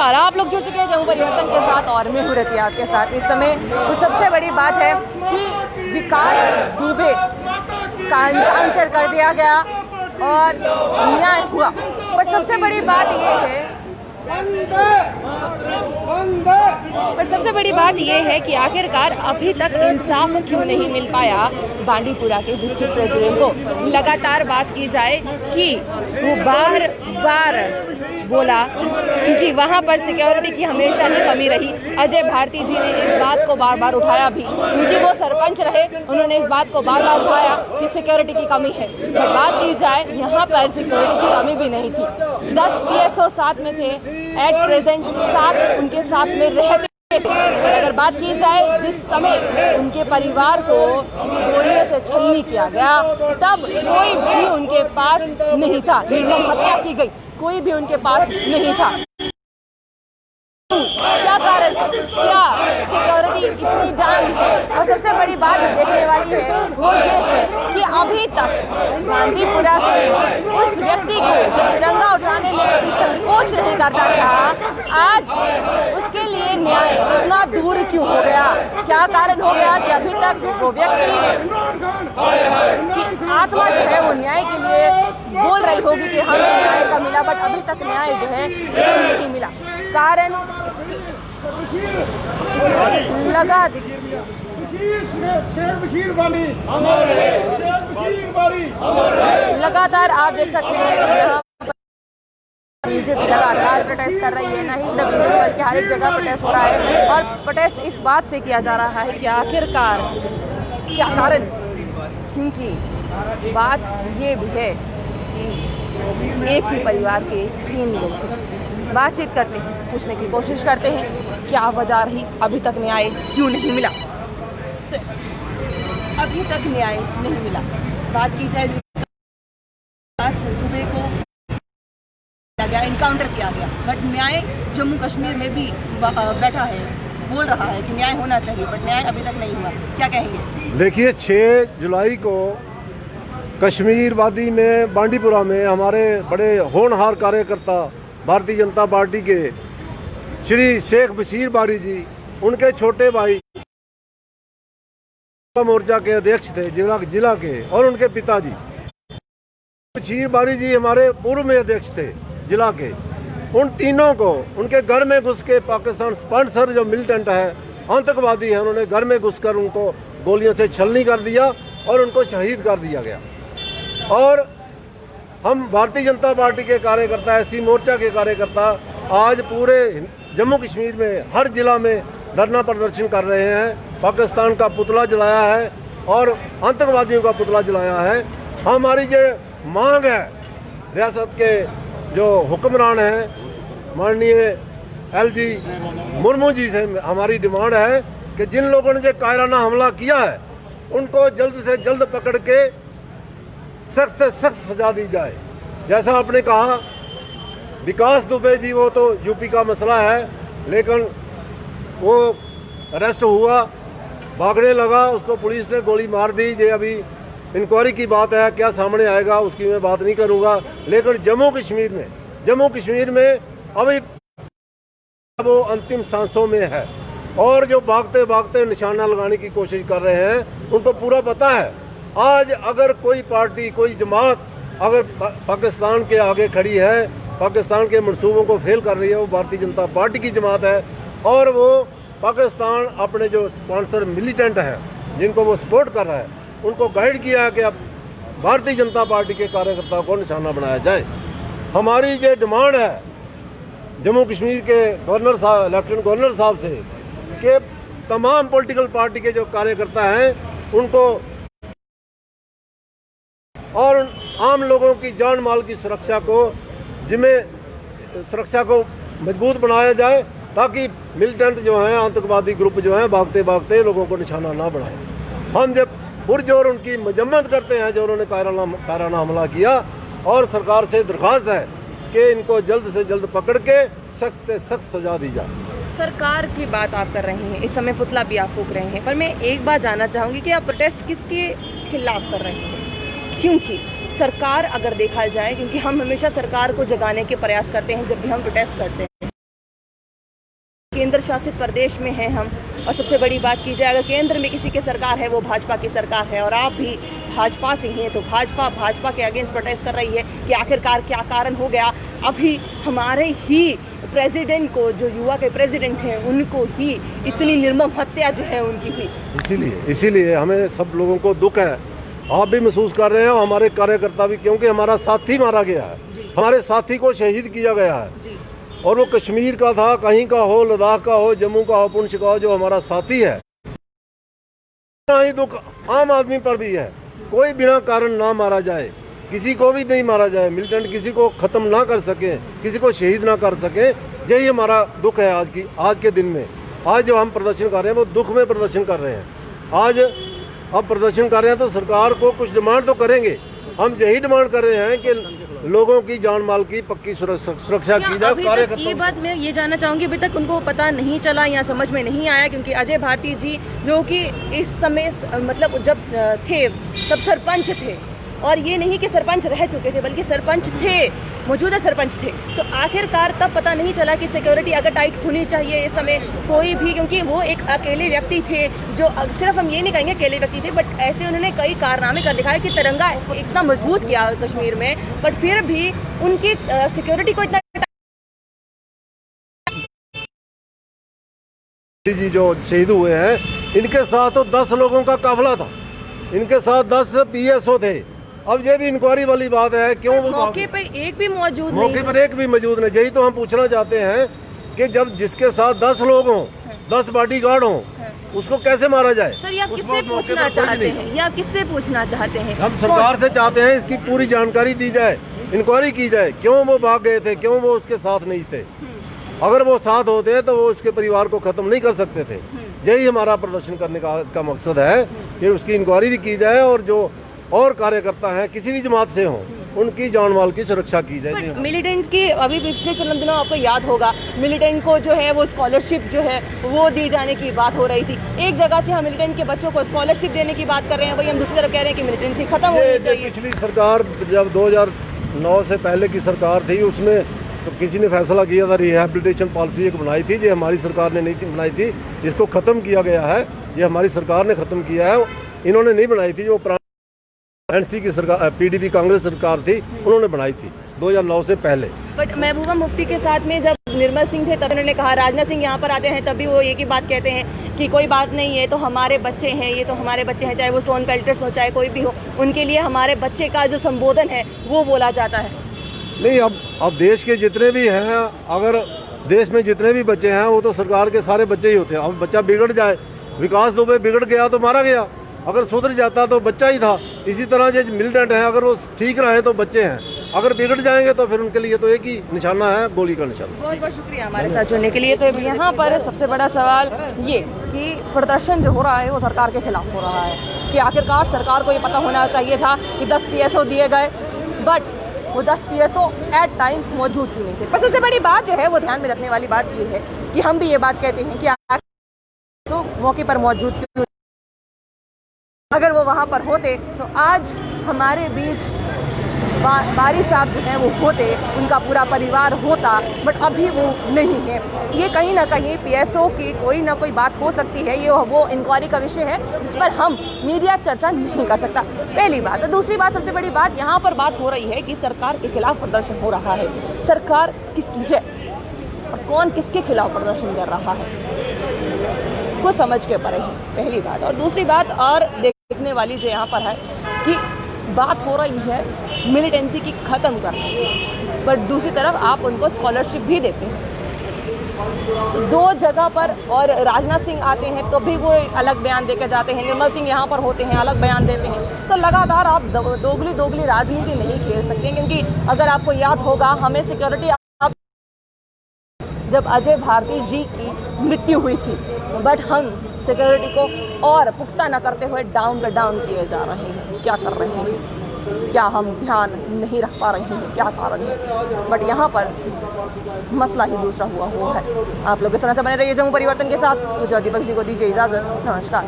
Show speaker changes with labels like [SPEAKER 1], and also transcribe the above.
[SPEAKER 1] नमस्कार, आप लोग जुड़ चुके हैं जम्मू परिवर्तन के साथ और मैं हूँ रतिया आपके साथ। इस समय तो सबसे बड़ी बात है कि विकास दुबे का एनकाउंटर कर दिया गया और न्याय हुआ। पर सबसे बड़ी बात ये है कि आखिरकार अभी तक इंसाफ क्यों नहीं मिल पाया बांडीपुरा के डिस्ट्रिक्ट प्रेसिडेंट को। लगातार बात की जाए कि वो बार बार बोला क्योंकि वहाँ पर सिक्योरिटी की हमेशा ही कमी रही। अजय भारती जी ने इस बात को बार बार उठाया भी, क्योंकि वो सरपंच रहे, उन्होंने इस बात को बार बार उठाया कि सिक्योरिटी की कमी है। पर बात की जाए यहाँ पर सिक्योरिटी की कमी भी नहीं थी। 10 PSO साथ में थे, एट प्रेजेंट 7 उनके साथ में रहते। अगर बात की जाए जिस समय उनके परिवार को गोलियों से छलनी किया गया तब कोई भी उनके पास नहीं था, निर्मम हत्या की गई, कोई भी उनके पास नहीं था। क्या कारण, क्या सिक्योरिटी इतनी डाउन है? और सबसे बड़ी बात देखने वाली है वो ये है कि अभी तक बांडीपुरा के उस व्यक्ति को जो तिरंगा उठाने में कभी संकोच नहीं करता था, आज उसके लिए न्याय इतना दूर क्यों हो गया? क्या कारण हो गया कि अभी तक वो व्यक्ति की आत्मा जो है वो न्याय के लिए बोल रही होगी कि हमें न्याय का मिला, बट अभी तक न्याय जो है नहीं मिला। कारण लगातार आप देख सकते हैं कि यहाँ बीजेपी लगातार प्रोटेस्ट कर रही है। नहीं सिर्फ बीजेपी बल्कि हर एक जगह प्रोटेस्ट हो रहा है और प्रोटेस्ट इस बात से किया जा रहा है कि आखिरकार क्या कारण, क्योंकि बात ये भी है कि एक ही परिवार के 3 लोग थे। बातचीत करते हैं, पूछने की कोशिश करते हैं क्या वजह रही, अभी तक न्याय क्यों नहीं मिला। अभी तक न्याय नहीं मिला। बात की जाए दुबे को गया, इनकाउंटर किया गया, बट न्याय जम्मू कश्मीर में भी बैठा है, बोल रहा है कि न्याय होना चाहिए, बट न्याय अभी तक नहीं हुआ। क्या कहेंगे?
[SPEAKER 2] देखिए, 6 जुलाई को कश्मीर वादी में बांडीपुरा में हमारे बड़े होनहार कार्यकर्ता भारतीय जनता पार्टी के श्री शेख बशीर बारी जी, उनके छोटे भाई मोर्चा के अध्यक्ष थे जिला के, और उनके पिताजी बशीर बारी जी हमारे पूर्व में अध्यक्ष थे जिला के। उन तीनों को उनके घर में घुस के पाकिस्तान स्पॉन्सर जो मिलिटेंट है, आतंकवादी हैं, उन्होंने घर में घुसकर उनको गोलियों से छलनी कर दिया और उनको शहीद कर दिया गया। और हम भारतीय जनता पार्टी के कार्यकर्ता, SC मोर्चा के कार्यकर्ता आज पूरे जम्मू कश्मीर में हर जिला में धरना प्रदर्शन कर रहे हैं। पाकिस्तान का पुतला जलाया है और आतंकवादियों का पुतला जलाया है। हमारी जो मांग है, रियासत के जो हुक्मरान हैं माननीय LG मुर्मू जी से हमारी डिमांड है कि जिन लोगों ने जो कायराना हमला किया है उनको जल्द से जल्द पकड़ के सख्त से सख्त सजा दी जाए। जैसा आपने कहा, विकास दुबे जी वो तो यूपी का मसला है, लेकिन वो अरेस्ट हुआ, भागने लगा, उसको पुलिस ने गोली मार दी। ये अभी इंक्वायरी की बात है, क्या सामने आएगा उसकी मैं बात नहीं करूँगा। लेकिन जम्मू कश्मीर में अभी वो अंतिम सांसों में है और जो भागते भागते निशाना लगाने की कोशिश कर रहे हैं उनको पूरा पता है। आज अगर कोई पार्टी, कोई जमात अगर पाकिस्तान के आगे खड़ी है, पाकिस्तान के मंसूबों को फेल कर रही है, वो भारतीय जनता पार्टी की जमात है। और वो पाकिस्तान अपने जो स्पॉन्सर मिलिटेंट हैं जिनको वो सपोर्ट कर रहा है, उनको गाइड किया है कि अब भारतीय जनता पार्टी के कार्यकर्ताओं को निशाना बनाया जाए। हमारी ये डिमांड है जम्मू कश्मीर के गवर्नर साहब, लेफ्टिनेंट गवर्नर साहब से कि तमाम पॉलिटिकल पार्टी के जो कार्यकर्ता हैं उनको और आम लोगों की जान माल की सुरक्षा को मजबूत बनाया जाए, ताकि मिलिटेंट जो हैं, आतंकवादी ग्रुप जो हैं, भागते भागते लोगों को निशाना ना बनाएं। हम जब पुरजोर उनकी मजम्मत करते हैं जो उन्होंने कायराना हमला किया, और सरकार से दरख्वास्त है कि इनको जल्द से जल्द पकड़ के सख्त से सख्त सजा दी जाए।
[SPEAKER 1] सरकार की बात आप कर रहे हैं, इस समय पुतला भी आप फूंक रहे हैं, पर मैं एक बात जानना चाहूँगी कि आप प्रोटेस्ट किसके खिलाफ कर रहे हैं? क्योंकि सरकार अगर देखा जाए, क्योंकि हम हमेशा सरकार को जगाने के प्रयास करते हैं जब भी हम प्रोटेस्ट करते हैं, केंद्र शासित प्रदेश में हैं हम, और सबसे बड़ी बात की जाए, अगर केंद्र में किसी की सरकार है वो भाजपा की सरकार है, और आप भी भाजपा से हैं, तो भाजपा के अगेंस्ट प्रोटेस्ट कर रही है कि आखिरकार क्या कारण हो गया। अभी हमारे ही प्रेसिडेंट को, जो युवा के प्रेसिडेंट हैं, उनको ही इतनी निर्मम हत्या जो है उनकी हुई।
[SPEAKER 2] इसीलिए हमें सब लोगों को दुख है, आप भी महसूस कर रहे हैं और हमारे कार्यकर्ता भी, क्योंकि हमारा साथी मारा गया है, हमारे साथी को शहीद किया गया है, और वो कश्मीर का था, कहीं का हो, लद्दाख का हो, जम्मू का हो, पुंछ का हो, जो हमारा साथी है। ही दुख आम आदमी पर भी है, कोई बिना कारण ना मारा जाए, किसी को भी नहीं मारा जाए, मिलिटेंट किसी को खत्म ना कर सके, किसी को शहीद ना कर सके, यही हमारा दुख है आज के दिन में। आज जो हम प्रदर्शन कर रहे हैं वो दुख में प्रदर्शन कर रहे हैं। आज हम प्रदर्शन कर रहे हैं तो सरकार को कुछ डिमांड तो करेंगे। हम यही डिमांड कर रहे हैं कि लोगों की जान माल की पक्की सुरक्षा की जाए।
[SPEAKER 1] ये बात मैं ये जानना चाहूँगी, अभी तक उनको पता नहीं चला या समझ में नहीं आया, क्योंकि अजय भारती जी जो कि इस समय मतलब जब थे तब सरपंच थे, और ये नहीं कि सरपंच रह चुके थे, बल्कि सरपंच थे, मौजूदा सरपंच थे। तो आखिरकार तब पता नहीं चला कि सिक्योरिटी अगर टाइट होनी चाहिए इस समय कोई भी, क्योंकि वो एक अकेले व्यक्ति थे, जो सिर्फ हम ये नहीं कहेंगे अकेले व्यक्ति थे, बट ऐसे उन्होंने कई कारनामे कर दिखाए कि तिरंगा इतना मजबूत किया कश्मीर में, बट फिर भी उनकी सिक्योरिटी को इतना
[SPEAKER 2] जी जो शहीद हुए हैं, इनके साथ तो 10 लोगों का काफिला था, इनके साथ 10 PSO थे। अब ये भी इंक्वायरी वाली बात है, क्यों वो
[SPEAKER 1] मौके पर एक भी मौजूद नहीं,
[SPEAKER 2] मौके पर एक भी मौजूद नहीं। यही तो हम पूछना चाहते हैं कि जब जिसके साथ 10 लोग हों, 10 बॉडीगार्ड हों, उसको कैसे मारा जाए?
[SPEAKER 1] सर, या किससे पूछना चाहते हैं, या किससे पूछना चाहते हैं?
[SPEAKER 2] हम सरकार से चाहते हैं इसकी पूरी जानकारी दी जाए, इंक्वायरी की जाए, क्यों वो भाग गए थे, क्यों वो उसके साथ नहीं थे। अगर वो साथ होते तो वो उसके परिवार को खत्म नहीं कर सकते थे। यही हमारा प्रदर्शन करने का इसका मकसद है कि उसकी इंक्वायरी भी की जाए, और जो और कार्यकर्ता हैं किसी भी जमात से हों, उनकी जान माल की सुरक्षा की जाए।
[SPEAKER 1] मिलिटेंट की अभी पिछले चंद दिनों आपको याद होगा, मिलिटेंट को जो है वो स्कॉलरशिप जो है वो दी जाने की बात हो रही थी। एक जगह से हम मिलिटेंट के बच्चों को स्कॉलरशिप देने की बात कर रहे हैं, वही हम दूसरी तरफ कह रहे हैं कि मिलिटेंसी खत्म होनी चाहिए।
[SPEAKER 2] पिछली सरकार जब 2009 से पहले की सरकार थी, उसमें तो किसी ने फैसला किया था, रिहैबिलिटेशन पॉलिसी एक बनाई थी, जो हमारी सरकार ने नहीं बनाई थी, इसको ख़त्म किया गया है। ये हमारी सरकार ने ख़त्म किया है, इन्होंने नहीं बनाई थी। जो NC की सरकार, PDP कांग्रेस सरकार थी, उन्होंने बनाई थी 2009 से पहले।
[SPEAKER 1] बट महबूबा मुफ्ती के साथ में जब निर्मल सिंह थे तब उन्होंने कहा, राजनाथ सिंह यहाँ पर आते हैं तभी वो एक ही बात कहते हैं कि कोई बात नहीं है, तो हमारे बच्चे हैं, ये तो हमारे बच्चे हैं, चाहे वो स्टोन पेल्टर्स हो चाहे कोई भी हो, उनके लिए हमारे बच्चे का जो संबोधन है वो बोला जाता है।
[SPEAKER 2] नहीं, अब देश के जितने भी हैं, अगर देश में जितने भी बच्चे हैं वो तो सरकार के सारे बच्चे ही होते हैं। अब बच्चा बिगड़ जाए, विकास दुबे बिगड़ गया तो मारा गया, अगर सुधर जाता तो बच्चा ही था। इसी तरह जो मिलिटेंट है, अगर वो ठीक रहे तो बच्चे हैं, अगर बिगड़ जाएंगे तो फिर उनके लिए तो एक ही निशाना है, गोली का निशाना।
[SPEAKER 1] बहुत बहुत शुक्रिया हमारे साथ जुड़ने के लिए। तो यहाँ पर सबसे बड़ा सवाल ये कि प्रदर्शन जो हो रहा है वो सरकार के खिलाफ हो रहा है, कि आखिरकार सरकार को ये पता होना चाहिए था कि 10 PSO दिए गए, बट वो 10 PSO एट टाइम मौजूद ही नहीं थे। पर सबसे बड़ी बात जो है वो ध्यान में रखने वाली बात ये है कि हम भी ये बात कहते हैं कि मौके पर मौजूद क्यों, अगर वो वहाँ पर होते तो आज हमारे बीच बारी साहब जो हैं वो होते, उनका पूरा परिवार होता, बट अभी वो नहीं है। ये कहीं ना कहीं PSO की कोई ना कोई बात हो सकती है, ये वो इंक्वायरी का विषय है जिस पर हम मीडिया चर्चा नहीं कर सकता, पहली बात। और दूसरी बात, सबसे बड़ी बात यहाँ पर बात हो रही है कि सरकार के खिलाफ प्रदर्शन हो रहा है। सरकार किसकी है और कौन किसके खिलाफ प्रदर्शन कर रहा है, को समझ के परे है, पहली बात। और दूसरी बात और देखने वाली जो यहाँ पर है कि बात हो रही है मिलिटेंसी की ख़त्म करने की, बट दूसरी तरफ आप उनको स्कॉलरशिप भी देते हैं। तो दो जगह पर, और राजनाथ सिंह आते हैं तो भी वो अलग बयान देकर जाते हैं, निर्मल सिंह यहाँ पर होते हैं अलग बयान देते हैं। तो लगातार आप दोगली राजनीति नहीं खेल सकते, क्योंकि अगर आपको याद होगा, हमें सिक्योरिटी जब अजय भारती जी की मृत्यु हुई थी, बट हम सिक्योरिटी को और पुख्ता न करते हुए डाउन पे डाउन किए जा रहे हैं। क्या कर रहे हैं, क्या हम ध्यान नहीं रख पा रहे हैं, क्या कारण है? बट यहाँ पर मसला ही दूसरा हुआ है। आप लोग इस तरह से बने रहिए जम्मू परिवर्तन के साथ। मुझे दीपक जी को दीजिए इजाज़त, नमस्कार।